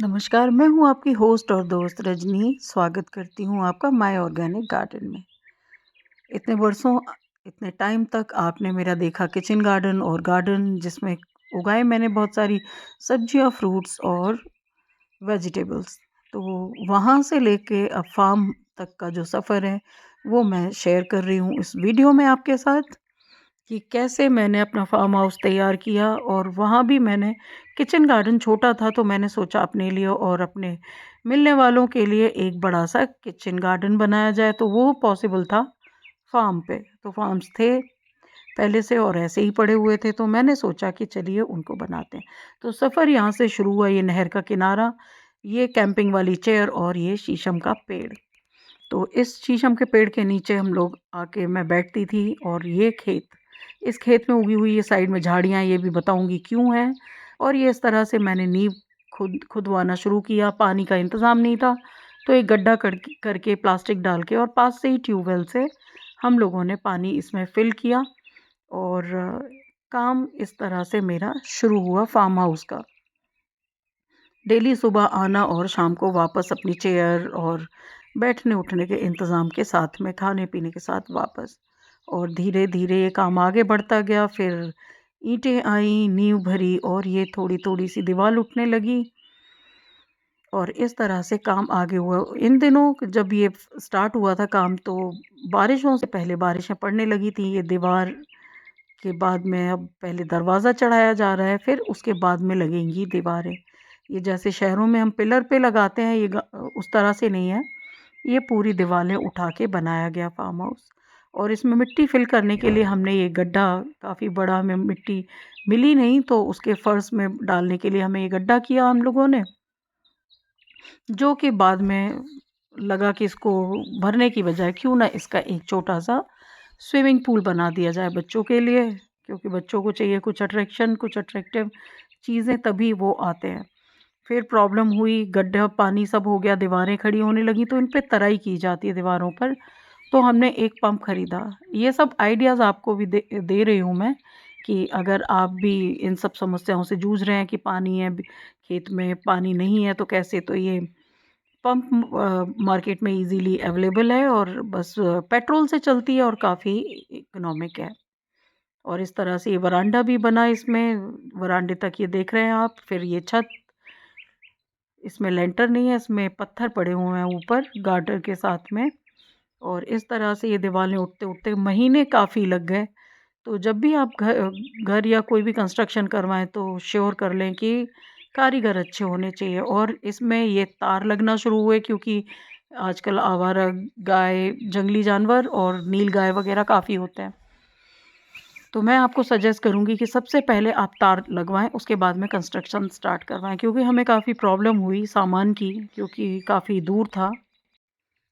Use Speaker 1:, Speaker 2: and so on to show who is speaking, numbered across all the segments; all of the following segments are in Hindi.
Speaker 1: नमस्कार, मैं हूँ आपकी होस्ट और दोस्त रजनी। स्वागत करती हूँ आपका माय ऑर्गेनिक गार्डन में। इतने वर्षों इतने टाइम तक आपने मेरा देखा किचन गार्डन और गार्डन जिसमें उगाए मैंने बहुत सारी सब्जियाँ, फ्रूट्स और वेजिटेबल्स। तो वहाँ से लेके अब फार्म तक का जो सफ़र है, वो मैं शेयर कर रही हूँ इस वीडियो में आपके साथ कि कैसे मैंने अपना फार्म हाउस तैयार किया। और वहाँ भी मैंने किचन गार्डन छोटा था, तो मैंने सोचा अपने लिए और अपने मिलने वालों के लिए एक बड़ा सा किचन गार्डन बनाया जाए। तो वो पॉसिबल था फार्म पे। तो फार्म्स थे पहले से और ऐसे ही पड़े हुए थे, तो मैंने सोचा कि चलिए उनको बनाते हैं। तो सफ़र यहाँ से शुरू हुआ। ये नहर का किनारा, ये कैंपिंग वाली चेयर और ये शीशम का पेड़। तो इस शीशम के पेड़ के नीचे हम लोग आके मैं बैठती थी। और ये खेत, इस खेत में उगी हुई ये साइड में झाड़ियाँ, ये भी बताऊंगी क्यों है। और ये इस तरह से मैंने नींव खुदवाना शुरू किया। पानी का इंतज़ाम नहीं था, तो एक गड्ढा करके प्लास्टिक डाल के और पास से ही ट्यूबवेल से हम लोगों ने पानी इसमें फिल किया। और काम इस तरह से मेरा शुरू हुआ फार्म हाउस का। डेली सुबह आना और शाम को वापस अपनी चेयर और बैठने उठने के इंतज़ाम के साथ में खाने पीने के साथ वापस। और धीरे धीरे ये काम आगे बढ़ता गया। फिर ईंटें आई, नींव भरी और ये थोड़ी थोड़ी सी दीवार उठने लगी। और इस तरह से काम आगे हुआ। इन दिनों जब ये स्टार्ट हुआ था काम, तो बारिशों से पहले बारिशें पड़ने लगी थी। ये दीवार के बाद में अब पहले दरवाज़ा चढ़ाया जा रहा है, फिर उसके बाद में लगेंगी दीवारें। ये जैसे शहरों में हम पिलर पे लगाते हैं, ये उस तरह से नहीं है। ये पूरी दीवारें उठा के बनाया गया फार्म हाउस। और इसमें मिट्टी फिल करने के लिए हमने ये गड्ढा, काफ़ी बड़ा हमें मिट्टी मिली नहीं, तो उसके फर्श में डालने के लिए हमें ये गड्ढा किया हम लोगों ने। जो कि बाद में लगा कि इसको भरने की बजाय क्यों ना इसका एक छोटा सा स्विमिंग पूल बना दिया जाए बच्चों के लिए। क्योंकि बच्चों को चाहिए कुछ अट्रैक्शन, कुछ अट्रैक्टिव चीज़ें, तभी वो आते हैं। फिर प्रॉब्लम हुई, गड्ढा पानी सब हो गया, दीवारें खड़ी होने लगी, तो इन पे तराई की जाती है दीवारों पर। तो हमने एक पंप खरीदा। ये सब आइडियाज़ आपको भी दे दे रही हूँ मैं, कि अगर आप भी इन सब समस्याओं से जूझ रहे हैं कि पानी है, खेत में पानी नहीं है, तो कैसे। तो ये पंप मार्केट में इजीली अवेलेबल है और बस पेट्रोल से चलती है और काफ़ी इकोनॉमिक है। और इस तरह से ये वरांडा भी बना इसमें, वरांडे तक ये देख रहे हैं आप। फिर ये छत, इसमें लेंटर नहीं है, इसमें पत्थर पड़े हुए हैं ऊपर गार्डर के साथ में। और इस तरह से ये दीवारें उठते उठते महीने काफ़ी लग गए। तो जब भी आप घर या कोई भी कंस्ट्रक्शन करवाएं, तो श्योर कर लें कि कारीगर अच्छे होने चाहिए। और इसमें ये तार लगना शुरू हुए, क्योंकि आजकल आवारा गाय, जंगली जानवर और नीलगाय वगैरह काफ़ी होते हैं। तो मैं आपको सजेस्ट करूंगी कि सबसे पहले आप तार लगवाएं, उसके बाद में कंस्ट्रक्शन स्टार्ट करवाएं। क्योंकि हमें काफ़ी प्रॉब्लम हुई सामान की, क्योंकि काफ़ी दूर था,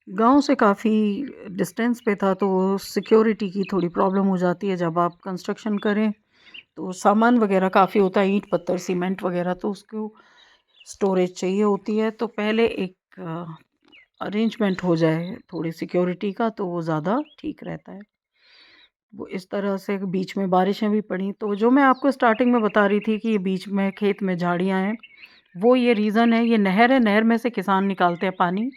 Speaker 1: गांव से काफ़ी डिस्टेंस पे था। तो सिक्योरिटी की थोड़ी प्रॉब्लम हो जाती है जब आप कंस्ट्रक्शन करें। तो सामान वगैरह काफ़ी होता है, ईंट पत्थर सीमेंट वगैरह, तो उसको स्टोरेज चाहिए होती है। तो पहले एक अरेंजमेंट हो जाए थोड़ी सिक्योरिटी का, तो वो ज़्यादा ठीक रहता है। वो इस तरह से बीच में बारिशें भी पड़ी। तो जो मैं आपको स्टार्टिंग में बता रही थी कि ये बीच में खेत में झाड़ियाँ हैं, वो ये रीज़न है। ये नहर है, नहर में से किसान निकालते हैं पानी।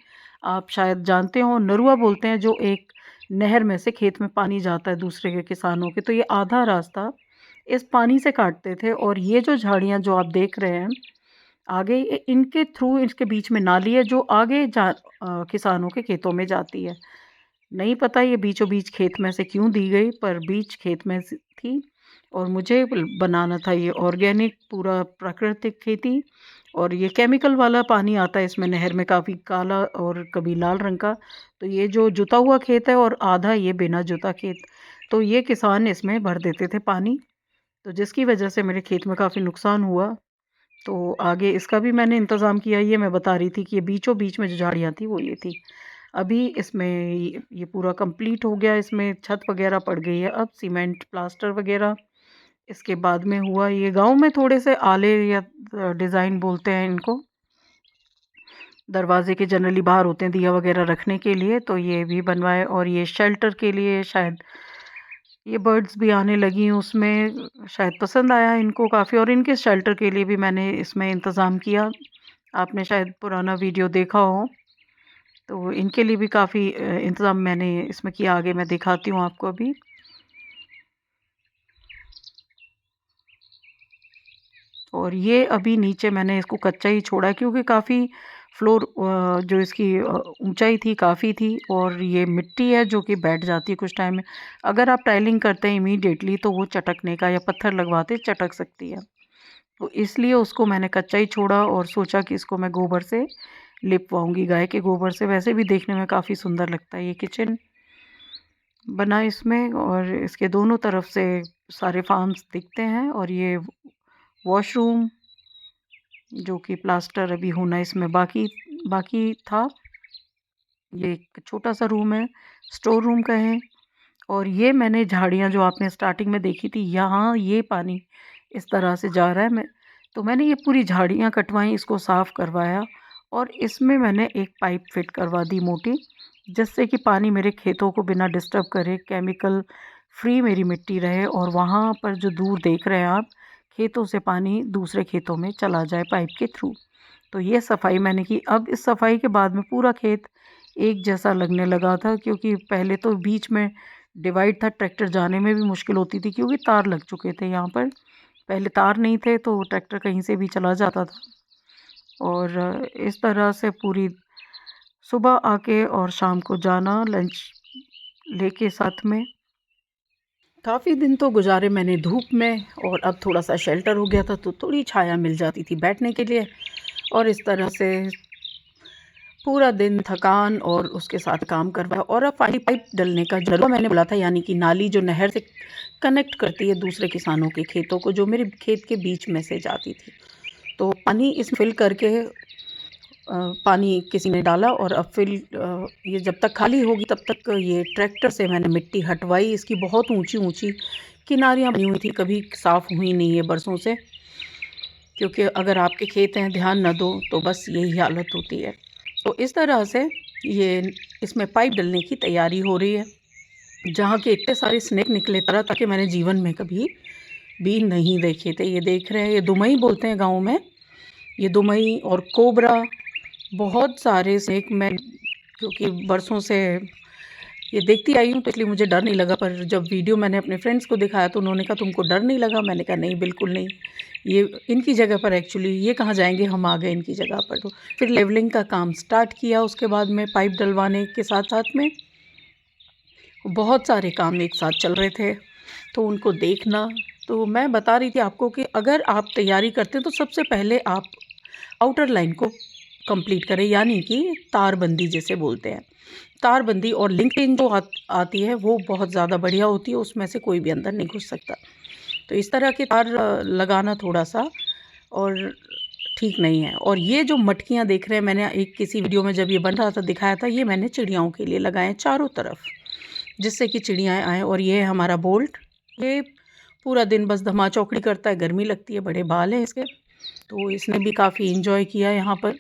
Speaker 1: आप शायद जानते हो, नरुआ बोलते हैं जो एक नहर में से खेत में पानी जाता है दूसरे के किसानों के। तो ये आधा रास्ता इस पानी से काटते थे। और ये जो झाड़ियाँ जो आप देख रहे हैं आगे, इनके थ्रू, इसके बीच में नाली है जो आगे किसानों के खेतों में जाती है। नहीं पता ये बीचों बीच खेत में से क्यों दी गई, पर बीच खेत में थी। और मुझे बनाना था ये ऑर्गेनिक, पूरा प्राकृतिक खेती। और ये केमिकल वाला पानी आता है इसमें नहर में, काफ़ी काला और कभी लाल रंग का। तो ये जो जुता हुआ खेत है और आधा ये बिना जुता खेत, तो ये किसान इसमें भर देते थे पानी। तो जिसकी वजह से मेरे खेत में काफ़ी नुकसान हुआ। तो आगे इसका भी मैंने इंतज़ाम किया। ये मैं बता रही थी कि ये बीचों बीच में जो झाड़ियाँ थी वो ये थी। अभी इसमें ये पूरा कंप्लीट हो गया, इसमें छत वगैरह पड़ गई है, अब सीमेंट प्लास्टर वगैरह इसके बाद में हुआ। ये गांव में थोड़े से आले या डिज़ाइन बोलते हैं इनको, दरवाजे के जनरली बाहर होते हैं दिया वगैरह रखने के लिए, तो ये भी बनवाए। और ये शेल्टर के लिए, शायद ये बर्ड्स भी आने लगी हैं उसमें, शायद पसंद आया इनको काफ़ी। और इनके शेल्टर के लिए भी मैंने इसमें इंतज़ाम किया आपने शायद पुराना वीडियो देखा हो, तो इनके लिए भी काफ़ी इंतज़ाम मैंने इसमें किया। आगे मैं दिखाती हूँ आपको अभी। और ये अभी नीचे मैंने इसको कच्चा ही छोड़ा क्योंकि काफ़ी फ्लोर जो इसकी ऊंचाई थी काफ़ी थी, और ये मिट्टी है जो कि बैठ जाती है कुछ टाइम में। अगर आप टाइलिंग करते हैं इमीडिएटली तो वो चटकने का, या पत्थर लगवाते चटक सकती है। तो इसलिए उसको मैंने कच्चा ही छोड़ा और सोचा कि इसको मैं गोबर से लिपवाऊंगी, गाय के गोबर से। वैसे भी देखने में काफ़ी सुंदर लगता है। ये किचन बना इसमें, और इसके दोनों तरफ से सारे फार्म्स दिखते हैं। और ये वॉशरूम जो कि प्लास्टर अभी होना इसमें बाकी बाकी था। ये एक छोटा सा रूम है, स्टोर रूम कहें। और ये मैंने झाड़ियाँ जो आपने स्टार्टिंग में देखी थी, यहाँ ये पानी इस तरह से जा रहा है। तो मैंने ये पूरी झाड़ियाँ कटवाई, इसको साफ़ करवाया, और इसमें मैंने एक पाइप फिट करवा दी मोटी, जिससे कि पानी मेरे खेतों को बिना डिस्टर्ब करे, केमिकल फ्री मेरी मिट्टी रहे, और वहाँ पर जो दूर देख रहे हैं आप, खेतों से पानी दूसरे खेतों में चला जाए पाइप के थ्रू। तो ये सफाई मैंने की। अब इस सफाई के बाद में पूरा खेत एक जैसा लगने लगा था, क्योंकि पहले तो बीच में डिवाइड था, ट्रैक्टर जाने में भी मुश्किल होती थी क्योंकि तार लग चुके थे यहाँ पर। पहले तार नहीं थे तो ट्रैक्टर कहीं से भी चला जाता था। और इस तरह से पूरी सुबह आके और शाम को जाना लंच लेके साथ में। काफ़ी दिन तो गुजारे मैंने धूप में, और अब थोड़ा सा शेल्टर हो गया था तो थोड़ी छाया मिल जाती थी बैठने के लिए। और इस तरह से पूरा दिन थकान और उसके साथ काम करवाया। और अब पानी पाइप डलने का जरूर मैंने बोला था, यानी कि नाली जो नहर से कनेक्ट करती है दूसरे किसानों के खेतों को, जो मेरे खेत के बीच में से जाती थी। तो पानी इसमें फिल करके पानी किसी ने डाला, और अब फिर ये जब तक खाली होगी तब तक ये ट्रैक्टर से मैंने मिट्टी हटवाई। इसकी बहुत ऊंची ऊंची किनारियाँ बनी हुई थी, कभी साफ़ हुई नहीं है बरसों से, क्योंकि अगर आपके खेत हैं ध्यान न दो तो बस यही हालत होती है। तो इस तरह से ये इसमें पाइप डलने की तैयारी हो रही है। जहाँ के इतने सारे स्नेक निकले तरह ताकि मैंने जीवन में कभी भी नहीं देखे थे। ये देख रहे हैं, ये दुमई बोलते हैं गाँव में। ये दुमई और कोबरा, बहुत सारे स्नेक मैं क्योंकि बरसों से ये देखती आई हूँ तो इसलिए मुझे डर नहीं लगा। पर जब वीडियो मैंने अपने फ्रेंड्स को दिखाया तो उन्होंने कहा तुमको डर नहीं लगा? मैंने कहा नहीं, बिल्कुल नहीं। ये इनकी जगह पर एक्चुअली ये कहाँ जाएंगे, हम आ गए इनकी जगह पर। तो फिर लेवलिंग का काम स्टार्ट किया। उसके बाद में पाइप डलवाने के साथ साथ में बहुत सारे काम एक साथ चल रहे थे, तो उनको देखना। तो मैं बता रही थी आपको कि अगर आप तैयारी करते हैं तो सबसे पहले आप आउटर लाइन को कंप्लीट करें, यानी कि तारबंदी जिसे बोलते हैं। तारबंदी और लिंक इन जो आती है वो बहुत ज़्यादा बढ़िया होती है, उसमें से कोई भी अंदर नहीं घुस सकता। तो इस तरह के तार लगाना थोड़ा सा और ठीक नहीं है। और ये जो मटकियाँ देख रहे हैं, मैंने एक किसी वीडियो में जब ये बन रहा था दिखाया था, ये मैंने चिड़ियाओं के लिए लगाए चारों तरफ, जिससे कि चिड़ियाँ आएँ। और ये है हमारा बोल्ट, ये पूरा दिन बस धमा चौकड़ी करता है, गर्मी लगती है, बड़े बाल हैं इसके, तो इसने भी काफ़ी इन्जॉय किया यहाँ पर।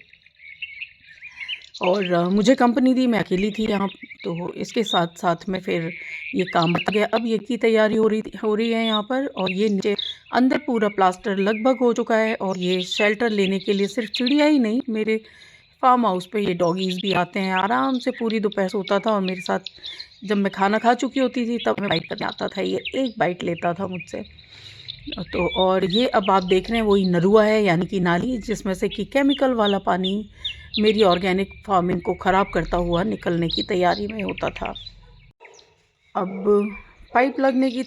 Speaker 1: और मुझे कंपनी दी, मैं अकेली थी यहाँ, तो इसके साथ साथ में फिर ये काम बच गया। अब ये की तैयारी हो रही है यहाँ पर। और ये नीचे अंदर पूरा प्लास्टर लगभग हो चुका है। और ये शेल्टर लेने के लिए सिर्फ चिड़िया ही नहीं, मेरे फार्म हाउस पे ये डॉगीज़ भी आते हैं। आराम से पूरी दोपहर सोता था और मेरे साथ जब मैं खाना खा चुकी होती थी तब मैं बाइट करने आता था। ये एक बाइट लेता था मुझसे। तो और ये अब आप देख रहे हैं वही नरुआ है, यानी कि नाली, जिसमें से कि केमिकल वाला पानी मेरी ऑर्गेनिक फार्मिंग को ख़राब करता हुआ निकलने की तैयारी में होता था। अब पाइप लगने की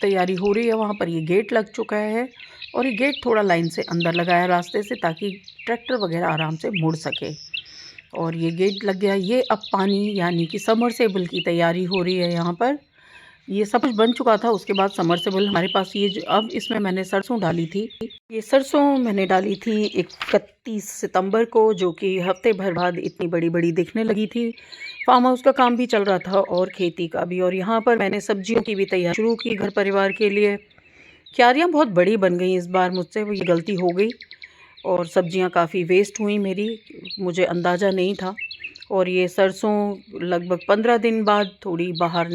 Speaker 1: तैयारी हो रही है। वहाँ पर ये गेट लग चुका है, और ये गेट थोड़ा लाइन से अंदर लगाया रास्ते से, ताकि ट्रैक्टर वगैरह आराम से मुड़ सके। और ये गेट लग गया। ये अब पानी यानी कि समरसेबल की तैयारी हो रही है यहाँ पर। ये सब कुछ बन चुका था, उसके बाद समरसेबल हमारे पास ये जो अब इसमें मैंने सरसों डाली थी। ये सरसों मैंने डाली थी 31 सितंबर को, जो कि हफ्ते भर बाद इतनी बड़ी बड़ी दिखने लगी थी। फार्म हाउस का काम भी चल रहा था और खेती का भी। और यहाँ पर मैंने सब्जियों की भी तैयारी शुरू की घर परिवार के लिए। क्यारियाँ बहुत बड़ी बन गई इस बार, मुझसे ये गलती हो गई, और सब्जियाँ काफ़ी वेस्ट हुई मेरी, मुझे अंदाज़ा नहीं था। और ये सरसों लगभग 15 दिन बाद थोड़ी बाहर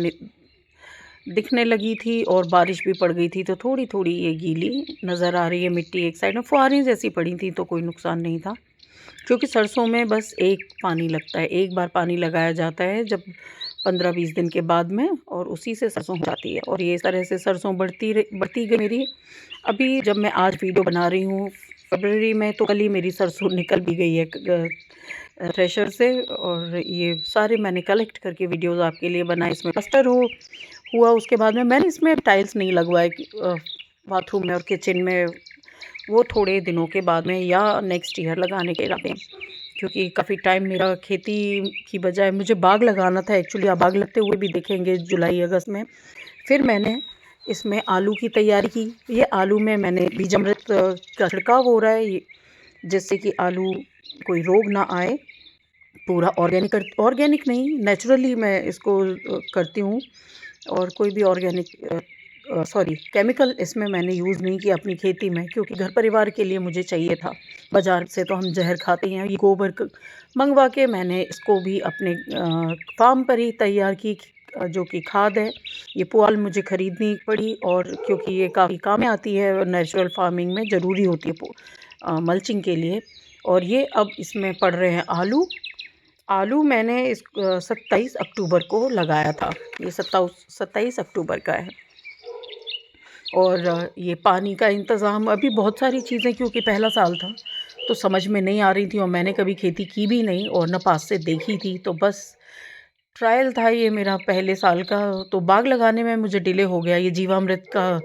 Speaker 1: दिखने लगी थी और बारिश भी पड़ गई थी, तो थोड़ी थोड़ी ये गीली नज़र आ रही है मिट्टी। एक साइड में फुहारें जैसी पड़ी थी, तो कोई नुकसान नहीं था, क्योंकि सरसों में बस एक पानी लगता है, एक बार पानी लगाया जाता है जब 15-20 दिन के बाद में, और उसी से सरसों हो जाती है। और ये इस तरह से सरसों बढ़ती गई मेरी। अभी जब मैं आज वीडियो बना रही हूँ फरवरी में, तो कल ही मेरी सरसों निकल भी गई है थ्रेशर से। और ये सारे मैंने कलेक्ट करके वीडियोस आपके लिए बनाए। इसमें प्लास्टर हुआ, उसके बाद में मैंने इसमें टाइल्स नहीं लगवाए बाथरूम में और किचन में, वो थोड़े दिनों के बाद में या नेक्स्ट ईयर लगाने के इरादे, क्योंकि काफ़ी टाइम मेरा खेती की बजाय मुझे बाग लगाना था एक्चुअली। आप बाग लगते हुए भी देखेंगे जुलाई अगस्त में। फिर मैंने इसमें आलू की तैयारी की। ये आलू में मैंने बीजामृत का छिड़काव हो रहा है, जिससे कि आलू कोई रोग ना आए। पूरा ऑर्गेनिक नहीं, नेचुरली मैं इसको करती हूँ। और कोई भी केमिकल इसमें मैंने यूज़ नहीं किया अपनी खेती में, क्योंकि घर परिवार के लिए मुझे चाहिए था। बाज़ार से तो हम जहर खाते हैं। ये गोबर मंगवा के मैंने इसको भी अपने फार्म पर ही तैयार की, जो कि खाद है। ये पुआल मुझे ख़रीदनी पड़ी, और क्योंकि ये काफ़ी काम में आती है, नेचुरल फार्मिंग में ज़रूरी होती है मल्चिंग के लिए। और ये अब इसमें पड़ रहे हैं आलू मैंने इस 27 अक्टूबर को लगाया था। ये 27 अक्टूबर का है। और ये पानी का इंतज़ाम, अभी बहुत सारी चीज़ें, क्योंकि पहला साल था तो समझ में नहीं आ रही थी, और मैंने कभी खेती की भी नहीं और न पास से देखी थी, तो बस ट्रायल था ये मेरा पहले साल का। तो बाग लगाने में मुझे डिले हो गया। ये जीवामृत का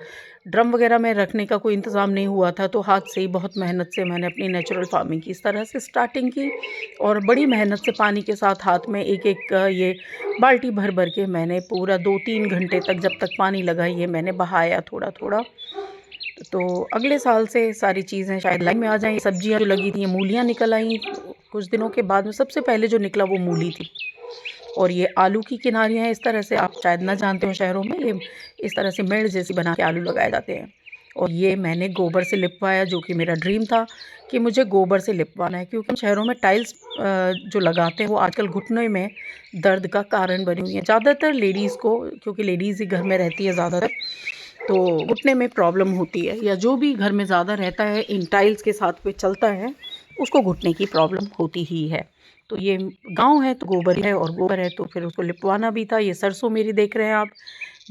Speaker 1: ड्रम वगैरह में रखने का कोई इंतज़ाम नहीं हुआ था, तो हाथ से ही बहुत मेहनत से मैंने अपनी नेचुरल फार्मिंग की इस तरह से स्टार्टिंग की। और बड़ी मेहनत से पानी के साथ हाथ में एक एक ये बाल्टी भर भर के मैंने पूरा 2-3 घंटे तक, जब तक पानी लगा, ये मैंने बहाया थोड़ा थोड़ा। तो अगले साल से सारी चीज़ें शायद लाइन में आ जाएँ। सब्जियाँ जो लगी थी, मूलियाँ निकल आईं कुछ दिनों के बाद में। सबसे पहले जो निकला वो मूली थी। और ये आलू की किनारियाँ हैं इस तरह से, आप शायद ना जानते हो, शहरों में ये इस तरह से मेड़ जैसी बना के आलू लगाए जाते हैं। और ये मैंने गोबर से लिपवाया, जो कि मेरा ड्रीम था कि मुझे गोबर से लिपवाना है, क्योंकि शहरों में टाइल्स जो लगाते हैं वो आजकल घुटने में दर्द का कारण बनी हुई है ज़्यादातर लेडीज़ को, क्योंकि लेडीज़ ही घर में रहती है ज़्यादातर, तो घुटने में प्रॉब्लम होती है। या जो भी घर में ज़्यादा रहता है, इन टाइल्स के साथ पे चलता है, उसको घुटने की प्रॉब्लम होती ही है। तो ये गांव है तो गोबर है, और गोबर है तो फिर उसको लिपवाना भी था। ये सरसों मेरी देख रहे हैं आप,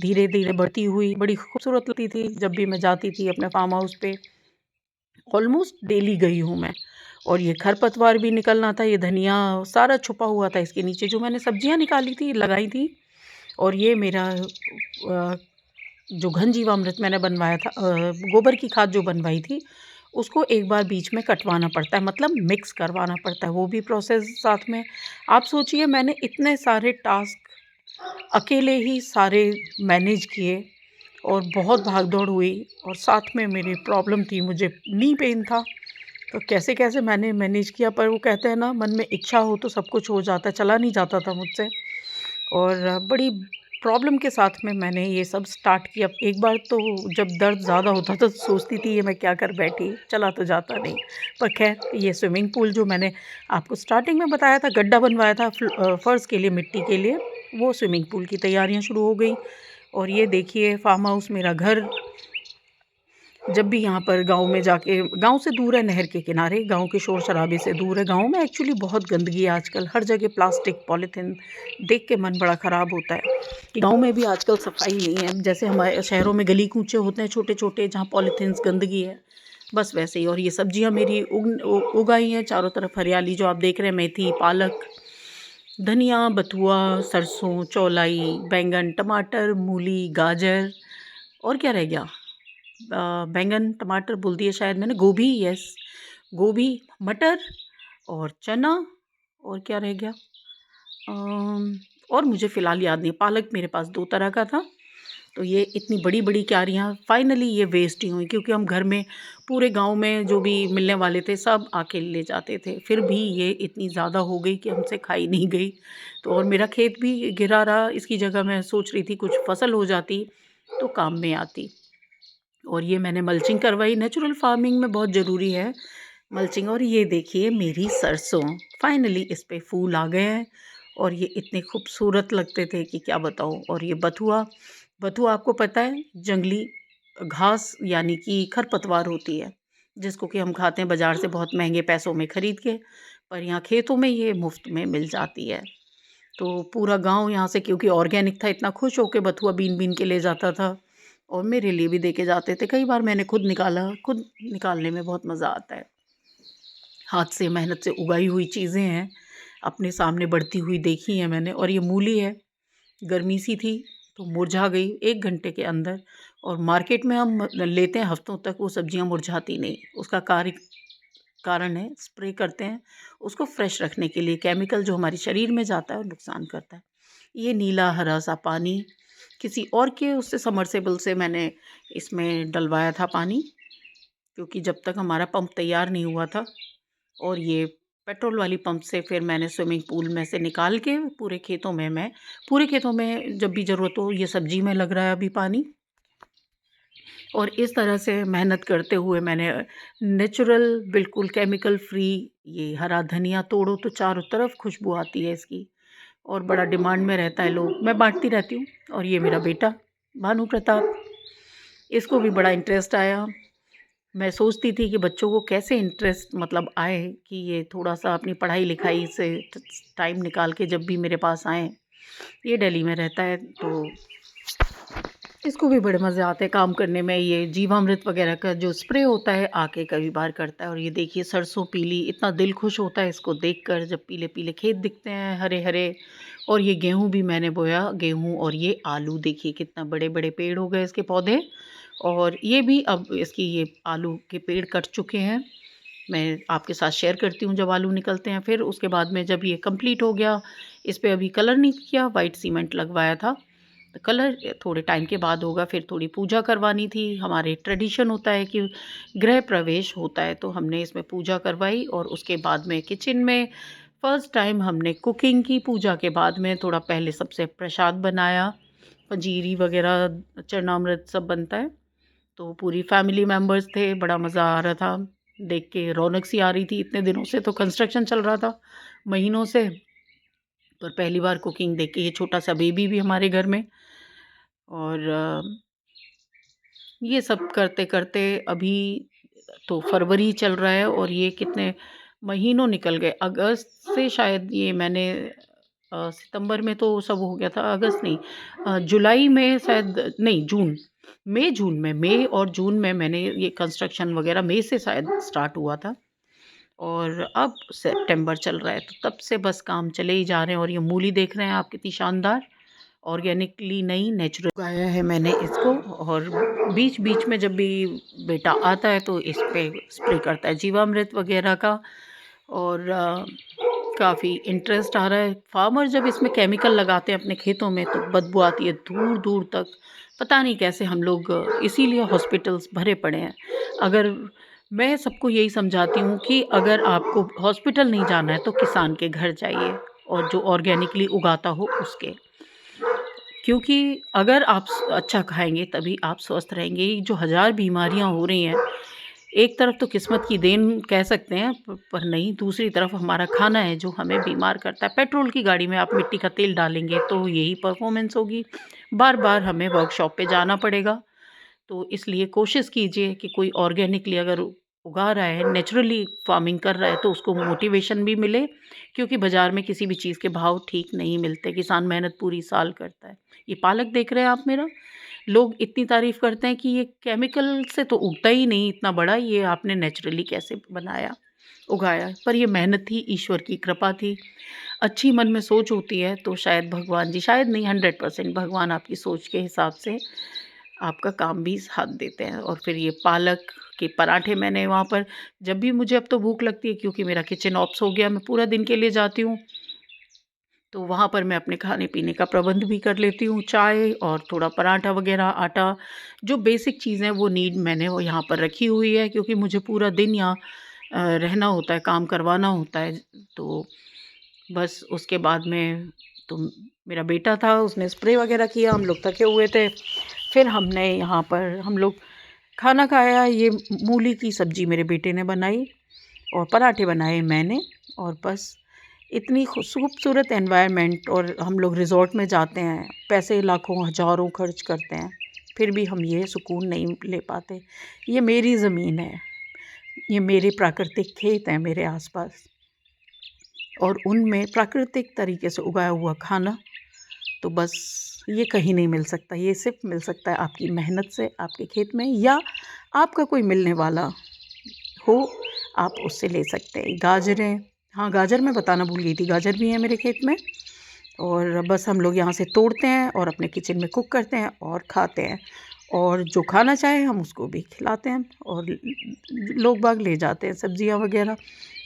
Speaker 1: धीरे धीरे बढ़ती हुई, बड़ी खूबसूरत लगती थी जब भी मैं जाती थी अपने फार्म हाउस पे। ऑलमोस्ट डेली गई हूँ मैं। और ये खरपतवार भी निकलना था, ये धनिया सारा छुपा हुआ था इसके नीचे, जो मैंने सब्जियां निकाली थी, लगाई थी। और ये मेरा जो घन जीवामृत मैंने बनवाया था, गोबर की खाद जो बनवाई थी, उसको एक बार बीच में कटवाना पड़ता है, मतलब मिक्स करवाना पड़ता है, वो भी प्रोसेस साथ में। आप सोचिए, मैंने इतने सारे टास्क अकेले ही सारे मैनेज किए, और बहुत भाग दौड़ हुई। और साथ में मेरी प्रॉब्लम थी, मुझे नी पेन था, तो कैसे कैसे मैंने मैनेज किया। पर वो कहते हैं ना, मन में इच्छा हो तो सब कुछ हो जाता है, चला नहीं जाता था मुझसे। और बड़ी प्रॉब्लम के साथ में मैंने ये सब स्टार्ट किया। एक बार तो जब दर्द ज़्यादा होता था तो सोचती थी ये मैं क्या कर बैठी, चला तो जाता नहीं। पर खैर, ये स्विमिंग पूल जो मैंने आपको स्टार्टिंग में बताया था, गड्ढा बनवाया था फ़र्श के लिए, मिट्टी के लिए, वो स्विमिंग पूल की तैयारियां शुरू हो गई। और ये देखिए फार्म हाउस, मेरा घर। जब भी यहाँ पर गांव में जाके, गांव से दूर है, नहर के किनारे, गांव के शोर शराबे से दूर है। गांव में एक्चुअली बहुत गंदगी है आजकल, हर जगह प्लास्टिक पॉलीथीन, देख के मन बड़ा ख़राब होता है कि गांव में भी आजकल सफाई नहीं है। जैसे हमारे शहरों में गली कूचे होते हैं छोटे छोटे, जहाँ पॉलीथीन्स गंदगी है, बस वैसे ही। और ये सब्जियाँ मेरी उगाई हैं, चारों तरफ हरियाली जो आप देख रहे हैं, मेथी, पालक, धनिया, बथुआ, सरसों, चौलाई, बैंगन, टमाटर, मूली, गाजर, और क्या रह गया, बैंगन, टमाटर बोल दिए शायद मैंने, गोभी, यस, गोभी, मटर और चना। और क्या रह गया, और मुझे फ़िलहाल याद नहीं। पालक मेरे पास 2 तरह का था। तो ये इतनी बड़ी बड़ी क्यारियाँ फाइनली ये वेस्ट ही हुई, क्योंकि हम घर में पूरे गांव में जो भी मिलने वाले थे सब आके ले जाते थे। फिर भी ये इतनी ज़्यादा हो गई कि हमसे खाई नहीं गई। तो और मेरा खेत भी गिरा रहा, इसकी जगह मैं सोच रही थी कुछ फसल हो जाती तो काम में आती। और ये मैंने मल्चिंग करवाई, नेचुरल फार्मिंग में बहुत ज़रूरी है मल्चिंग। और ये देखिए मेरी सरसों, फाइनली इस पे फूल आ गए हैं, और ये इतने खूबसूरत लगते थे कि क्या बताऊँ। और ये बथुआ, बथुआ आपको पता है जंगली घास यानी कि खरपतवार होती है, जिसको कि हम खाते हैं बाज़ार से बहुत महँगे पैसों में खरीद के, पर यहाँ खेतों में ये मुफ़्त में मिल जाती है। तो पूरा गाँव यहाँ से क्योंकि ऑर्गेनिक था इतना खुश होके बथुआ बीन-बीन के ले जाता था और मेरे लिए भी दे के जाते थे। कई बार मैंने खुद निकाला, खुद निकालने में बहुत मज़ा आता है। हाथ से मेहनत से उगाई हुई चीज़ें हैं, अपने सामने बढ़ती हुई देखी हैं मैंने। और ये मूली है, गर्मी सी थी तो मुरझा गई 1 घंटे के अंदर। और मार्केट में हम लेते हैं हफ्तों तक, वो सब्जियां मुरझाती नहीं। उसका कारण है स्प्रे करते हैं उसको फ्रेश रखने के लिए, केमिकल जो हमारे शरीर में जाता है और नुकसान करता है। ये नीला हरा सा पानी किसी और के उससे समरसेबल से मैंने इसमें डलवाया था पानी, क्योंकि जब तक हमारा पंप तैयार नहीं हुआ था। और ये पेट्रोल वाली पंप से फिर मैंने स्विमिंग पूल में से निकाल के पूरे खेतों में जब भी ज़रूरत हो ये सब्जी में लग रहा है अभी पानी। और इस तरह से मेहनत करते हुए मैंने नेचुरल बिल्कुल केमिकल फ्री, ये हरा धनिया तोड़ो तो चारों तरफ खुशबू आती है इसकी, और बड़ा डिमांड में रहता है, लोग मैं बांटती रहती हूँ। और ये मेरा बेटा भानु प्रताप, इसको भी बड़ा इंटरेस्ट आया। मैं सोचती थी कि बच्चों को कैसे इंटरेस्ट मतलब आए कि ये थोड़ा-सा अपनी पढ़ाई लिखाई से टाइम निकाल के जब भी मेरे पास आएँ। ये दिल्ली में रहता है तो इसको भी बड़े मज़े आते हैं काम करने में। ये जीवामृत वगैरह का जो स्प्रे होता है आके कभी बार करता है। और ये देखिए सरसों पीली, इतना दिल खुश होता है इसको देखकर जब पीले-पीले खेत दिखते हैं हरे-हरे। और ये गेहूँ भी मैंने बोया, गेहूँ और ये आलू देखिए कितना बड़े-बड़े पेड़ हो गए इसके पौधे। और ये भी अब इसकी ये आलू के पेड़ कट चुके हैं। मैं आपके साथ शेयर करती हूँ जब आलू निकलते हैं। फिर उसके बाद में जब ये कंप्लीट हो गया, इस पे अभी कलर नहीं किया, वाइट सीमेंट लगवाया था। तो कलर थोड़े टाइम के बाद होगा। फिर थोड़ी पूजा करवानी थी, हमारे ट्रेडिशन होता है कि गृह प्रवेश होता है तो हमने इसमें पूजा करवाई। और उसके बाद में किचन में फर्स्ट टाइम हमने कुकिंग की। पूजा के बाद में थोड़ा पहले सबसे प्रसाद बनाया, पंजीरी वगैरह चरणामृत सब बनता है। तो पूरी फैमिली मेम्बर्स थे, बड़ा मज़ा आ रहा था देख के, रौनक सी आ रही थी। इतने दिनों से तो कंस्ट्रक्शन चल रहा था, महीनों से, पर पहली बार कुकिंग देख के, ये छोटा सा बेबी भी हमारे घर में। और ये सब करते करते अभी तो फरवरी चल रहा है और ये कितने महीनों निकल गए। अगस्त से शायद ये मैंने सितंबर में तो सब हो गया था, अगस्त नहीं, जुलाई में शायद, नहीं जून में, मई और जून में मैंने ये कंस्ट्रक्शन वगैरह, मई से शायद स्टार्ट हुआ था। और अब सितंबर चल रहा है तो तब से बस काम चले ही जा रहे हैं। और ये मूली देख रहे हैं आप कितनी शानदार, ऑर्गेनिकली नहीं नेचुरल उगाया है मैंने इसको। और बीच बीच में जब भी बेटा आता है तो इस पे स्प्रे करता है जीवामृत वगैरह का। और काफ़ी इंटरेस्ट आ रहा है। फार्मर जब इसमें केमिकल लगाते हैं अपने खेतों में तो बदबू आती है दूर दूर तक। पता नहीं कैसे हम लोग, इसीलिए हॉस्पिटल्स भरे पड़े हैं। अगर मैं सबको यही समझाती हूँ कि अगर आपको हॉस्पिटल नहीं जाना है तो किसान के घर जाइए, और जो ऑर्गेनिकली उगाता हो उसके। क्योंकि अगर आप अच्छा खाएँगे तभी आप स्वस्थ रहेंगे। ये जो हज़ार बीमारियाँ हो रही हैं, एक तरफ तो किस्मत की देन कह सकते हैं, पर नहीं, दूसरी तरफ हमारा खाना है जो हमें बीमार करता है। पेट्रोल की गाड़ी में आप मिट्टी का तेल डालेंगे तो यही परफ़ॉर्मेंस होगी। बार-बार हमें वर्कशॉप पे जाना पड़ेगा। तो इसलिए कोशिश कीजिए कि कोई ऑर्गेनिकली अगर उगा रहा है, नेचुरली फार्मिंग कर रहा है तो उसको मोटिवेशन भी मिले, क्योंकि बाज़ार में किसी भी चीज़ के भाव ठीक नहीं मिलते। किसान मेहनत पूरी साल करता है। ये पालक देख रहे हैं आप मेरा, लोग इतनी तारीफ़ करते हैं कि ये केमिकल से तो उगता ही नहीं इतना बड़ा, ये आपने नेचुरली कैसे बनाया, उगाया। पर ये मेहनत थी, ईश्वर की कृपा थी। अच्छी मन में सोच होती है तो शायद भगवान जी, शायद नहीं 100% भगवान आपकी सोच के हिसाब से आपका काम भी साथ देते हैं। और फिर ये पालक के पराठे मैंने वहाँ पर, जब भी मुझे अब तो भूख लगती है क्योंकि मेरा किचन ऑप्स हो गया, मैं पूरा दिन के लिए जाती हूँ, तो वहाँ पर मैं अपने खाने-पीने का प्रबंध भी कर लेती हूँ। चाय और थोड़ा पराठा वग़ैरह, आटा, जो बेसिक चीज़ें वो नीड मैंने वो यहाँ पर रखी हुई है, क्योंकि मुझे पूरा दिन यहाँ रहना होता है, काम करवाना होता है। तो बस उसके बाद में तो मेरा बेटा था, उसने स्प्रे वग़ैरह किया, हम लोग थके हुए थे। फिर हमने यहाँ पर हम लोग खाना खाया। ये मूली की सब्ज़ी मेरे बेटे ने बनाई और पराठे बनाए मैंने। और बस इतनी खूबसूरत एनवायरनमेंट, और हम लोग रिज़ॉर्ट में जाते हैं, पैसे लाखों हज़ारों खर्च करते हैं, फिर भी हम ये सुकून नहीं ले पाते। ये मेरी ज़मीन है, ये मेरे प्राकृतिक खेत हैं मेरे आसपास, और उनमें प्राकृतिक तरीके से उगाया हुआ खाना तो बस ये कहीं नहीं मिल सकता। ये सिर्फ मिल सकता है आपकी मेहनत से, आपके खेत में, या आपका कोई मिलने वाला हो, आप उससे ले सकते हैं। गाजरें, हाँ गाजर मैं बताना भूल गई थी, गाजर भी है मेरे खेत में, और बस हम लोग यहाँ से तोड़ते हैं और अपने किचन में कुक करते हैं और खाते हैं, और जो खाना चाहे हम उसको भी खिलाते हैं, और लोग बाग ले जाते हैं सब्जियाँ वगैरह।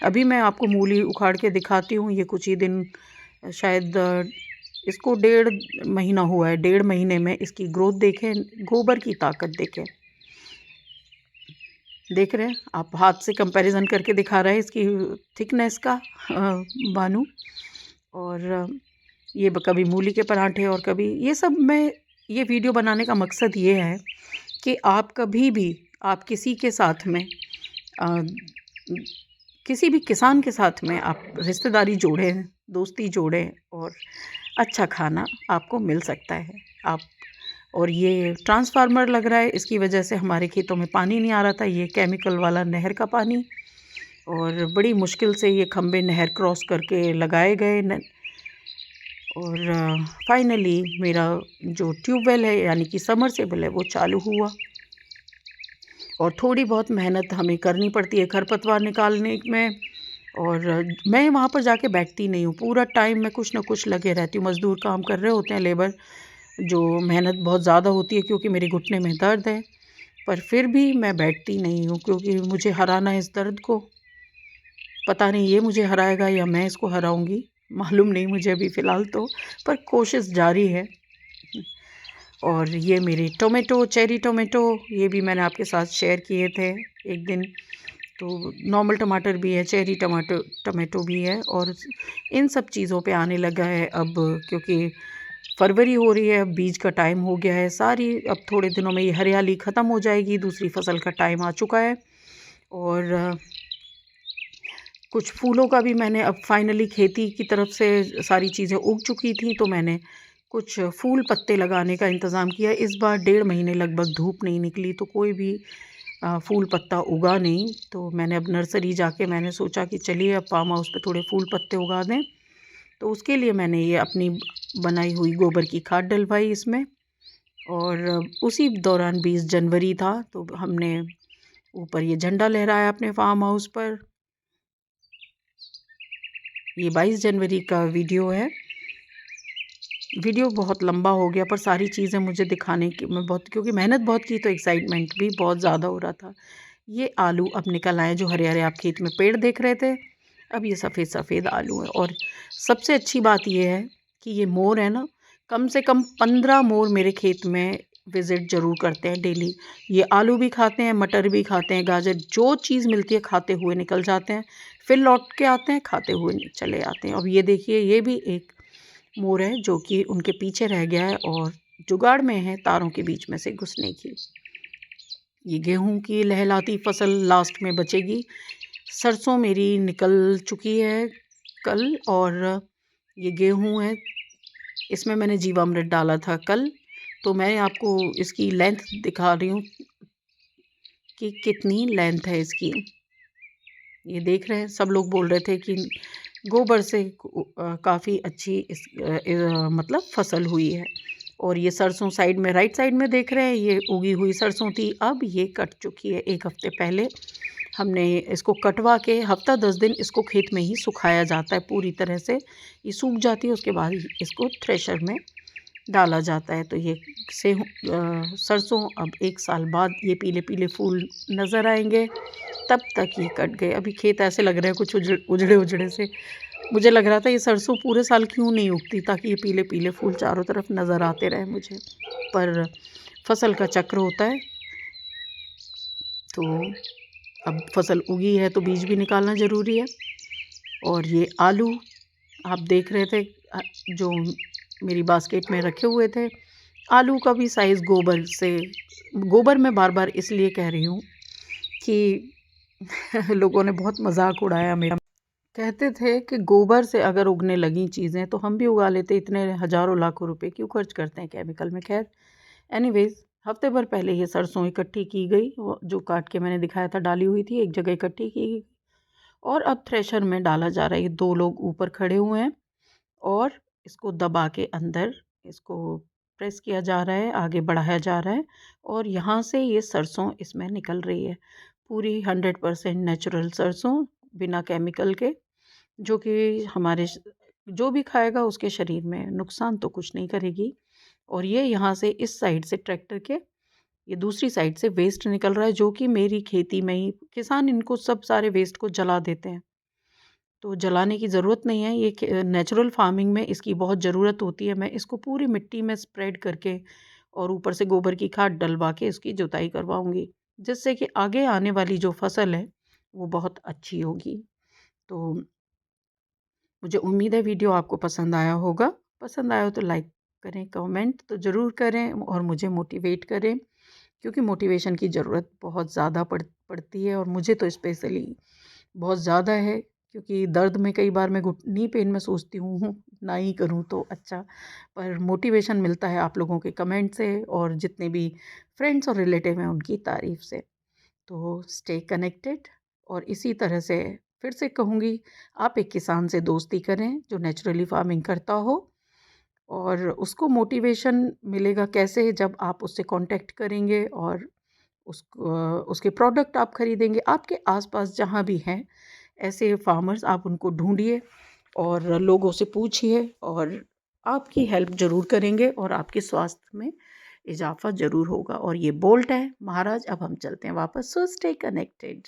Speaker 1: अभी मैं आपको मूली उखाड़ के दिखाती हूँ, ये कुछ ही दिन, शायद इसको 1.5 महीना हुआ है। 1.5 महीने में इसकी ग्रोथ देखें, गोबर की ताकत देखें। देख रहे हैं आप, हाथ से कंपैरिजन करके दिखा रहे हैं इसकी थिकनेस का बानू। और ये कभी मूली के पराठे, और कभी ये सब। मैं ये वीडियो बनाने का मकसद ये है कि आप कभी भी, आप किसी के साथ में, किसी भी किसान के साथ में आप रिश्तेदारी जोड़ें, दोस्ती जोड़ें, और अच्छा खाना आपको मिल सकता है। आप, और ये ट्रांसफार्मर लग रहा है, इसकी वजह से हमारे खेतों में पानी नहीं आ रहा था, ये केमिकल वाला नहर का पानी, और बड़ी मुश्किल से ये खंबे नहर क्रॉस करके लगाए गए और फाइनली मेरा जो ट्यूबवेल है यानी कि समरसेबल है वो चालू हुआ। और थोड़ी बहुत मेहनत हमें करनी पड़ती है खरपतवार निकालने में, और मैं वहाँ पर जाके बैठती नहीं हूँ, पूरा टाइम मैं कुछ ना कुछ लगे रहती हूँ। मज़दूर काम कर रहे होते हैं, लेबर, जो मेहनत बहुत ज़्यादा होती है क्योंकि मेरे घुटने में दर्द है, पर फिर भी मैं बैठती नहीं हूँ क्योंकि मुझे हराना है इस दर्द को। पता नहीं ये मुझे हराएगा या मैं इसको हराऊँगी, मालूम नहीं मुझे अभी फ़िलहाल तो, पर कोशिश जारी है। और ये मेरे टोमेटो, चेरी टोमेटो, ये भी मैंने आपके साथ शेयर किए थे एक दिन। तो नॉर्मल टमाटर भी है, चेरी टमाटो भी है, और इन सब चीज़ों पे आने लगा है अब, क्योंकि फरवरी हो रही है, अब बीज का टाइम हो गया है सारी। अब थोड़े दिनों में ये हरियाली ख़त्म हो जाएगी, दूसरी फसल का टाइम आ चुका है। और कुछ फूलों का भी मैंने अब फाइनली, खेती की तरफ से सारी चीज़ें उग चुकी थी, तो मैंने कुछ फूल पत्ते लगाने का इंतज़ाम किया। इस बार 1.5 महीने लगभग धूप नहीं निकली, तो कोई भी फूल पत्ता उगा नहीं। तो मैंने अब नर्सरी जाके मैंने सोचा कि चलिए अब फार्म हाउस पे थोड़े फूल पत्ते उगा दें। तो उसके लिए मैंने ये अपनी बनाई हुई गोबर की खाद डलवाई इसमें, और उसी दौरान 20 जनवरी था, तो हमने ऊपर ये झंडा लहराया अपने फार्म हाउस पर। ये 22 जनवरी का वीडियो है। वीडियो बहुत लंबा हो गया, पर सारी चीज़ें मुझे दिखाने की मैं बहुत, क्योंकि मेहनत बहुत की तो एक्साइटमेंट भी बहुत ज़्यादा हो रहा था। ये आलू अब निकल आए, जो हरे हरे आप खेत में पेड़ देख रहे थे, अब ये सफ़ेद सफ़ेद आलू है। और सबसे अच्छी बात ये है कि ये मोर है ना, कम से कम 15 मोर मेरे खेत में विज़िट ज़रूर करते हैं डेली। ये आलू भी खाते हैं, मटर भी खाते हैं, गाजर, जो चीज़ मिलती है खाते हुए निकल जाते हैं, फिर लौट के आते हैं, खाते हुए चले आते हैं। अब ये देखिए, ये भी एक मोर है जो कि उनके पीछे रह गया है और जुगाड़ में है तारों के बीच में से घुसने की। ये गेहूं की लहलाती फसल लास्ट में बचेगी। सरसों मेरी निकल चुकी है कल, और ये गेहूं है, इसमें मैंने जीवामृत डाला था कल। तो मैं आपको इसकी लेंथ दिखा रही हूँ कि कितनी लेंथ है इसकी। ये देख रहे हैं, सब लोग बोल रहे थे कि गोबर से काफ़ी अच्छी मतलब फसल हुई है। और ये सरसों साइड में, राइट साइड में देख रहे हैं, ये उगी हुई सरसों थी, अब ये कट चुकी है। 1 हफ्ते पहले हमने इसको कटवा के, हफ्ता 10 दिन इसको खेत में ही सुखाया जाता है, पूरी तरह से ये सूख जाती है, उसके बाद इसको थ्रेशर में डाला जाता है। तो ये सरसों अब 1 साल बाद ये पीले पीले फूल नज़र आएंगे, तब तक ये कट गए। अभी खेत ऐसे लग रहे हैं कुछ उजड़े उजड़े से। मुझे लग रहा था ये सरसों पूरे साल क्यों नहीं उगती, ताकि ये पीले पीले फूल चारों तरफ नज़र आते रहे मुझे, पर फसल का चक्र होता है। तो अब फसल उगी है तो बीज भी निकालना ज़रूरी है। और ये आलू आप देख रहे थे जो मेरी बास्केट में रखे हुए थे, आलू का भी साइज़ गोबर से, गोबर मैं बार बार इसलिए कह रही हूँ कि लोगों ने बहुत मजाक उड़ाया मेरा। कहते थे कि गोबर से अगर उगने लगी चीज़ें तो हम भी उगा लेते, इतने हज़ारों लाखों रुपए क्यों खर्च करते हैं केमिकल में। खैर, एनीवेज़ हफ्ते भर पहले ये सरसों इकट्ठी की गई, वो जो काट के मैंने दिखाया था डाली हुई थी, एक जगह इकट्ठी की गई और अब थ्रेशर में डाला जा रहा है। ये 2 लोग ऊपर खड़े हुए हैं और इसको दबा के अंदर इसको प्रेस किया जा रहा है, आगे बढ़ाया जा रहा है और यहाँ से ये सरसों इसमें निकल रही है। पूरी 100% नेचुरल सरसों, बिना केमिकल के, जो कि हमारे जो भी खाएगा उसके शरीर में नुकसान तो कुछ नहीं करेगी। और ये यहाँ से इस साइड से ट्रैक्टर के ये दूसरी साइड से वेस्ट निकल रहा है, जो कि मेरी खेती में ही किसान इनको सब सारे वेस्ट को जला देते हैं। तो जलाने की ज़रूरत नहीं है, ये नेचुरल फार्मिंग में इसकी बहुत ज़रूरत होती है। मैं इसको पूरी मिट्टी में स्प्रेड करके और ऊपर से गोबर की खाद डलवा के इसकी जुताई करवाऊँगी, जिससे कि आगे आने वाली जो फसल है वो बहुत अच्छी होगी। तो मुझे उम्मीद है वीडियो आपको पसंद आया होगा। पसंद आया हो तो लाइक करें, कमेंट तो ज़रूर करें और मुझे मोटिवेट करें, क्योंकि मोटिवेशन की ज़रूरत बहुत ज़्यादा पड़ती है और मुझे तो स्पेशली बहुत ज़्यादा है, क्योंकि दर्द में कई बार मैं नी पेन में सोचती हूँ ना ही करूँ तो अच्छा। पर मोटिवेशन मिलता है आप लोगों के कमेंट से और जितने भी फ्रेंड्स और रिलेटिव हैं उनकी तारीफ़ से। तो स्टे कनेक्टेड और इसी तरह से फिर से कहूँगी, आप एक किसान से दोस्ती करें जो नेचुरली फार्मिंग करता हो और उसको मोटिवेशन मिलेगा कैसे, जब आप उससे कांटेक्ट करेंगे और उसके प्रोडक्ट आप खरीदेंगे। आपके आसपास जहाँ भी हैं ऐसे फार्मर्स, आप उनको ढूंढिए और लोगों से पूछिए और आपकी हेल्प ज़रूर करेंगे और आपके स्वास्थ्य में इजाफा ज़रूर होगा। और ये बोल्ट है महाराज, अब हम चलते हैं वापस। So stay connected.